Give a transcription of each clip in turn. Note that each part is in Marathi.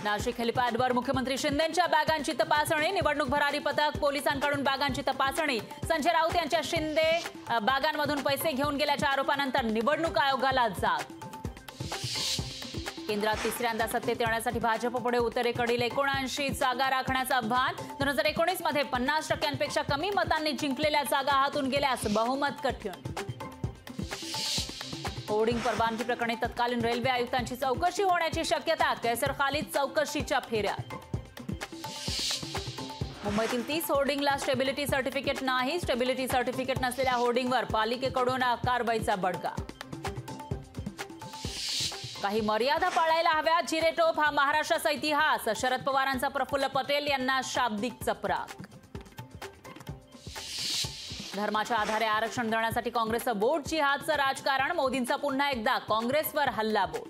नाशिक हेलिपॅडवर मुख्यमंत्री शिंदेंच्या बॅगांची तपासणी, निवडणूक भरारी पथक पोलिसांकडून बॅगांची तपासणी। संजय राऊत यांच्या शिंदे बॅगांमधून पैसे घेऊन गेल्याच्या आरोपानंतर निवडणूक आयोगाला जाग। केंद्रात तिसऱ्यांदा सत्तेत येण्यासाठी भाजपपुढे उत्तरेकडील 79 जागा राखण्याचं आव्हान। 2019 मध्ये 50% कमी मतांनी जिंकलेल्या जागा हातून गेल्यास बहुमत कठीण। होर्डिंग परवानगी प्रकरणी तत्कालीन रेल्वे आयुक्तांची चौकशी होण्याची शक्यता, कैसर खालीद चौकशीच्या फेऱ्यात। मुंबईतील 30 होर्डिंगला स्टेबिलिटी सर्टिफिकेट नाही, स्टेबिलिटी सर्टिफिकेट नसलेल्या होर्डिंगवर पालिकेकडून कारवाईचा बडगा। काही मर्यादा पाळायला हव्या, जिरेटोप हा महाराष्ट्राचा इतिहास, शरद पवारांचा प्रफुल्ल पटेल यांना शाब्दिक चपराक। धर्माच्या आधारे आरक्षण देण्यासाठी काँग्रेसचं वोट जिहादचं राजकारण, मोदींचा पुन्हा एकदा काँग्रेसवर हल्लाबोल।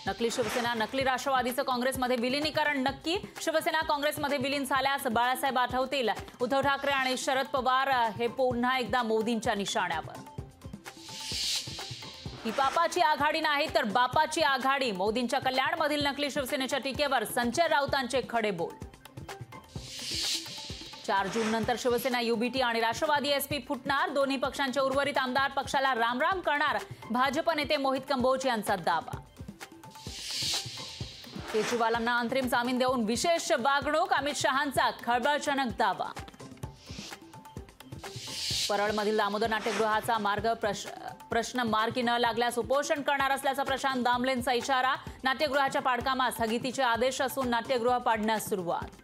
नकली शिवसेना नकली राष्ट्रवादीचं काँग्रेसमध्ये विलीनीकरण नक्की, शिवसेना काँग्रेसमध्ये विलीन झाल्यास बाळासाहेब आठवतील, उद्धव ठाकरे आणि शरद पवार हे पुन्हा एकदा मोदींच्या निशाण्यावर। ही पापाची आघाडी नाही तर बापाची आघाडी, मोदींच्या कल्याणमधील नकली शिवसेनेच्या टीकेवर संजय राऊतांचे खडे बोल। 4 जून नंतर शिवसेना युबीटी आणि राष्ट्रवादी एसपी फुटणार, दोन्ही पक्षांचे उर्वरित आमदार पक्षाला रामराम करणार, भाजप नेते मोहित कंबोज यांचा दावा। केजरीवालांना अंतरिम जामीन देऊन विशेष वागणूक, अमित शहांचा खळबळजनक दावा। परळमधील दामोदर नाट्यगृहाचा प्रश्न मार्गी न लागल्यास उपोषण करणार असल्याचा प्रशांत दामलेंचा इशारा, नाट्यगृहाच्या पाडकामात स्थगितीचे आदेश असून नाट्यगृह पाडण्यास सुरुवात।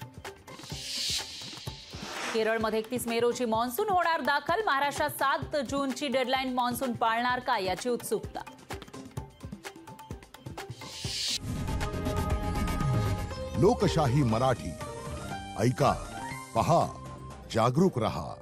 केरळमध्ये 31 मे रोजी मान्सून होणार दाखल, महाराष्ट्रात 7 जूनची डेडलाईन मान्सून पाळणार का याची उत्सुकता। लोकशाही मराठी ऐका, पहा, जागरूक रहा।